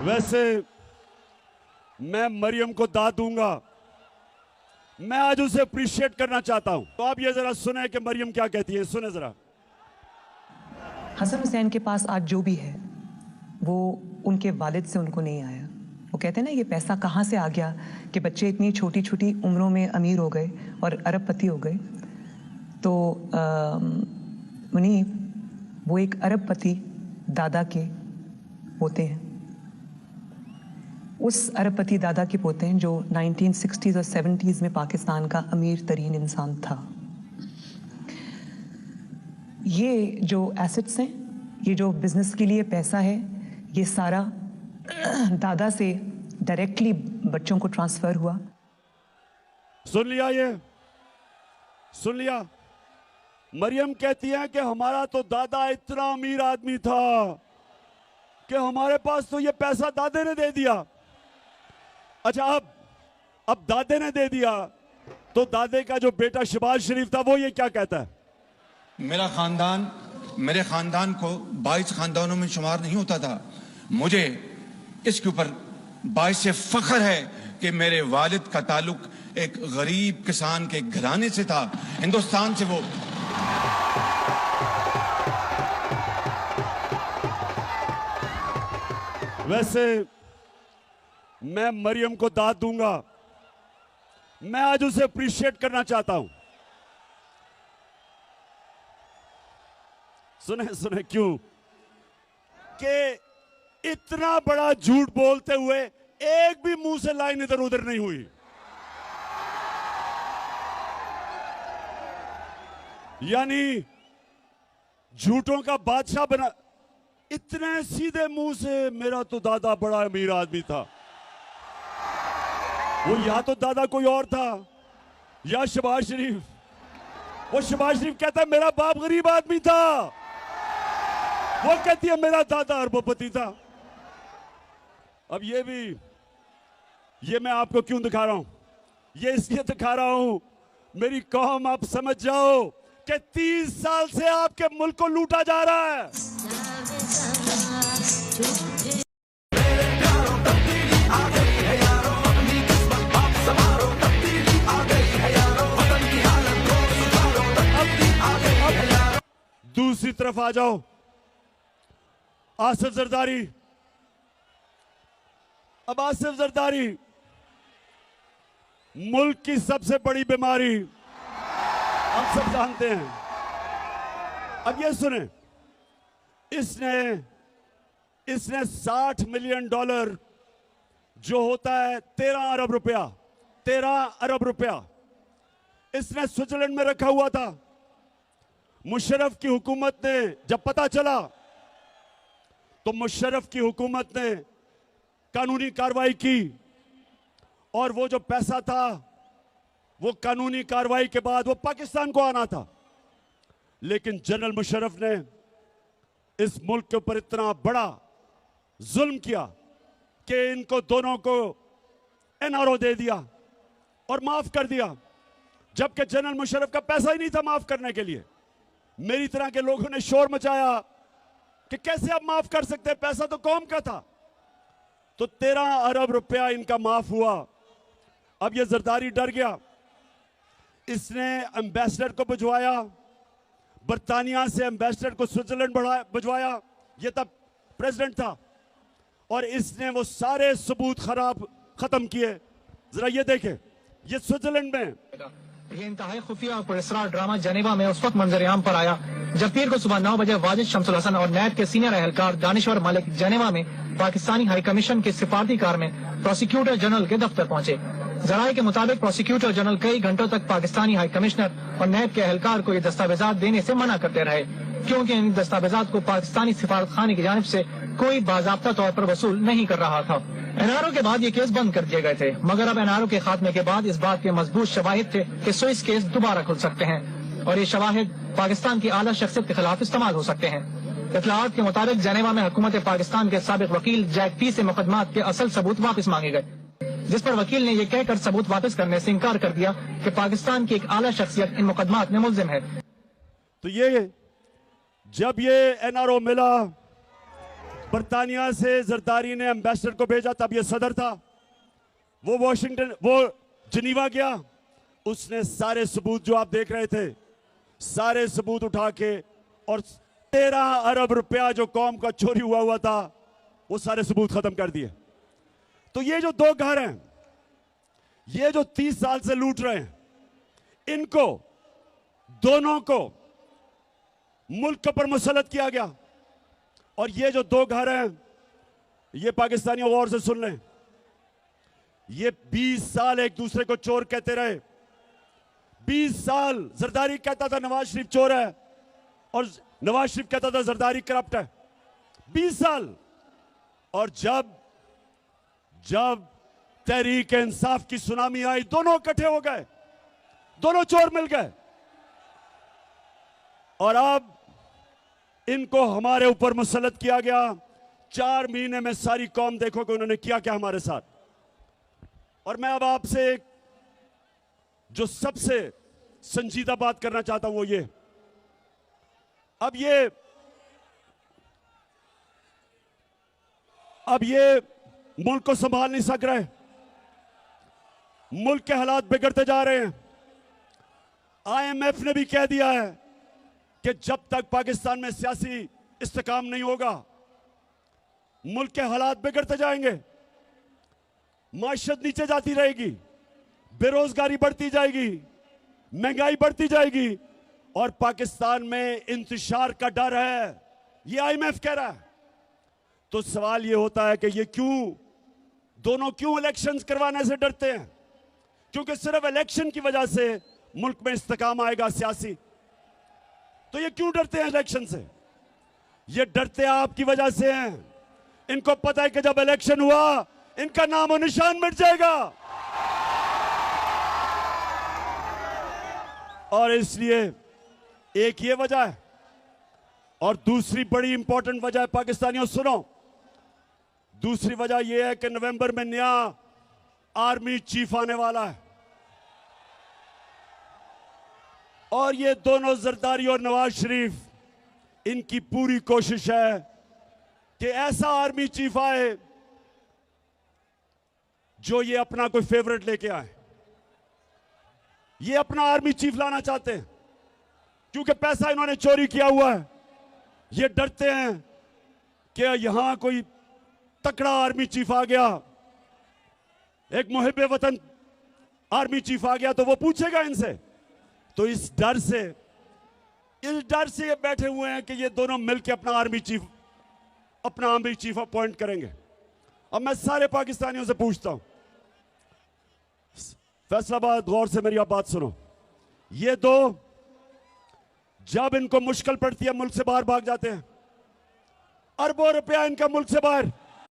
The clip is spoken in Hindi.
वैसे मैं मरियम को दाद दूंगा, मैं आज उसे अप्रिशिएट करना चाहता हूं। तो आप ये जरा सुने कि मरियम क्या कहती है, सुने जरा। हसन हुसैन के पास आज जो भी है वो उनके वालिद से उनको नहीं आया। वो कहते हैं ना, ये पैसा कहाँ से आ गया कि बच्चे इतनी छोटी छोटी उम्रों में अमीर हो गए और अरबपति हो गए। तो मुनीब वो एक अरबपति दादा के पोते हैं, उस अरबपति दादा के पोते हैं जो 1960s और 70s में पाकिस्तान का अमीर तरीन इंसान था। ये जो एसेट्स हैं, ये जो बिजनेस के लिए पैसा है, ये सारा दादा से डायरेक्टली बच्चों को ट्रांसफर हुआ। सुन लिया, ये सुन लिया। मरियम कहती है कि हमारा तो दादा इतना अमीर आदमी था कि हमारे पास तो ये पैसा दादे ने दे दिया। अच्छा, अब दादे ने दे दिया तो दादे का जो बेटा शहबाज शरीफ था वो ये क्या कहता है? मेरे खानदान को 22 खानदानों में शुमार नहीं होता था। मुझे इसके ऊपर बाइस से फख्र है कि मेरे वालिद का ताल्लुक एक गरीब किसान के घराने से था, हिंदुस्तान से। वो वैसे मैं मरियम को दाद दूंगा, मैं आज उसे अप्रिशिएट करना चाहता हूं। सुने सुने क्यों कि इतना बड़ा झूठ बोलते हुए एक भी मुंह से लाइन इधर उधर नहीं हुई। यानी झूठों का बादशाह बना, इतने सीधे मुंह से मेरा तो दादा बड़ा अमीर आदमी था। वो या तो दादा कोई और था या शहबाज शरीफ। वो शहबाज शरीफ कहता है मेरा बाप गरीब आदमी था, वो कहती है मेरा दादा अरबपति था। अब ये मैं आपको क्यों दिखा रहा हूं? ये इसलिए दिखा रहा हूं मेरी कौम आप समझ जाओ कि 30 साल से आपके मुल्क को लूटा जा रहा है। दूसरी तरफ आ जाओ, आसिफ जरदारी। अब आसिफ जरदारी मुल्क की सबसे बड़ी बीमारी हम सब जानते हैं। अब ये सुने, इसने $60 मिलियन जो होता है 13 अरब रुपया इसने स्विट्जरलैंड में रखा हुआ था। मुशर्रफ की हुकूमत ने जब पता चला तो मुशर्रफ की हुकूमत ने कानूनी कार्रवाई की और वो जो पैसा था वो कानूनी कार्रवाई के बाद वो पाकिस्तान को आना था। लेकिन जनरल मुशर्रफ ने इस मुल्क के ऊपर इतना बड़ा जुल्म किया कि इनको दोनों को एनआरओ दे दिया और माफ कर दिया, जबकि जनरल मुशर्रफ का पैसा ही नहीं था माफ करने के लिए। मेरी तरह के लोगों ने शोर मचाया कि कैसे आप माफ कर सकते हैं, पैसा तो कौम का था। तो 13 अरब रुपया इनका माफ हुआ। अब ये जरदारी डर गया, इसने एम्बेसडर को भिजवाया, बर्तानिया से एम्बेसडर को स्विट्जरलैंड भिजवाया, ये तब प्रेसिडेंट था, और इसने वो सारे सबूत खत्म किए। जरा ये देखें, ये स्विट्जरलैंड में ये इंतहाई खुफिया और पुरस्कार ड्रामा जनेवा में उस वक्त मंजर-ए-आम पर आया जब पीर को सुबह 9 बजे वाजिद शमसुल हसन और नैब के सीनियर एहलकार दानिश्वर मलिक जनेवा में पाकिस्तानी हाई कमीशन के सिफारती कार में प्रोसिक्यूटर जनरल के दफ्तर पहुंचे। जराये के मुताबिक प्रोसिक्यूटर जनरल कई घंटों तक पाकिस्तानी हाई कमिश्नर और नैब के एहलकार को ये दस्तावेजात देने से मना करते रहे, क्योंकि इन दस्तावेजात को पाकिस्तानी सिफारत खाने की जानिब से कोई बाज़ाब्ता तौर पर वसूल नहीं कर रहा था। एनआरओ के बाद ये केस बंद कर दिए गए थे, मगर अब एनआरओ के खात्मे के बाद इस बात के मजबूत शवाहिद थे कि स्विस केस दोबारा खुल सकते हैं और ये शवाहिद पाकिस्तान की आला शख्सियत के खिलाफ इस्तेमाल हो सकते हैं। इत्तलाआत के मुताबिक जनेवा में हुकूमत पाकिस्तान के साबिक वकील जैक पी से मुकदमात के असल सबूत वापस मांगे गए, जिस पर वकील ने यह कहकर सबूत वापस करने से इनकार कर दिया कि पाकिस्तान की एक आला शख्सियत इन मुकदमात में मुल्जिम है। तो ये जब ये एनआरओ मिला बर्तानिया से जरदारी ने एम्बेसडर को भेजा, तब ये सदर था। वो जिनीवा गया, उसने सारे सबूत जो आप देख रहे थे, सारे सबूत उठा के, और 13 अरब रुपया जो कौम का चोरी हुआ था, वो सारे सबूत खत्म कर दिए। तो ये जो दो घर हैं, ये जो 30 साल से लूट रहे हैं, इनको दोनों को मुल्क पर मुसल्लत किया गया। और ये जो दो घर हैं, ये पाकिस्तानियों गौर से सुन लें, ये 20 साल एक दूसरे को चोर कहते रहे। 20 साल जरदारी कहता था नवाज शरीफ चोर है, और नवाज शरीफ कहता था जरदारी करप्ट है। 20 साल। और जब तहरीक इंसाफ की सुनामी आई, दोनों इकट्ठे हो गए, दोनों चोर मिल गए। और अब इनको हमारे ऊपर मुसल्लत किया गया। 4 महीने में सारी कौम देखो कि उन्होंने किया क्या हमारे साथ। और मैं अब आपसे जो सबसे संजीदा बात करना चाहता हूं वो ये, अब ये मुल्क को संभाल नहीं सक रहे, मुल्क के हालात बिगड़ते जा रहे हैं। IMF ने भी कह दिया है कि जब तक पाकिस्तान में सियासी इस्तेकाम नहीं होगा, मुल्क के हालात बिगड़ते जाएंगे, माशत नीचे जाती रहेगी, बेरोजगारी बढ़ती जाएगी, महंगाई बढ़ती जाएगी, और पाकिस्तान में इंतशार का डर है, ये IMF कह रहा है। तो सवाल ये होता है कि ये दोनों क्यों इलेक्शंस करवाने से डरते हैं? क्योंकि सिर्फ इलेक्शन की वजह से मुल्क में इस्तेकाम आएगा सियासी। तो ये क्यों डरते हैं इलेक्शन से? ये डरते आपकी वजह से हैं। इनको पता है कि जब इलेक्शन हुआ, इनका नाम और निशान मिट जाएगा। और इसलिए एक ये वजह है, और दूसरी बड़ी इंपॉर्टेंट वजह है, पाकिस्तानियों सुनो, दूसरी वजह यह है कि नवंबर में नया आर्मी चीफ आने वाला है। और ये दोनों जरदारी और नवाज शरीफ, इनकी पूरी कोशिश है कि ऐसा आर्मी चीफ आए जो ये अपना कोई फेवरेट लेके आए। ये अपना आर्मी चीफ लाना चाहते हैं, क्योंकि पैसा इन्होंने चोरी किया हुआ है। ये डरते हैं कि यहां कोई तकड़ा आर्मी चीफ आ गया, एक मुहिब वतन आर्मी चीफ आ गया, तो वो पूछेगा इनसे। तो इस डर से ये बैठे हुए हैं कि ये दोनों मिलकर अपना आर्मी चीफ अपॉइंट करेंगे। अब मैं सारे पाकिस्तानियों से पूछता हूं, फैसलाबाद, गौर से मेरी आप बात सुनो। ये दो जब इनको मुश्किल पड़ती है मुल्क से बाहर भाग जाते हैं, अरबों रुपया इनका मुल्क से बाहर।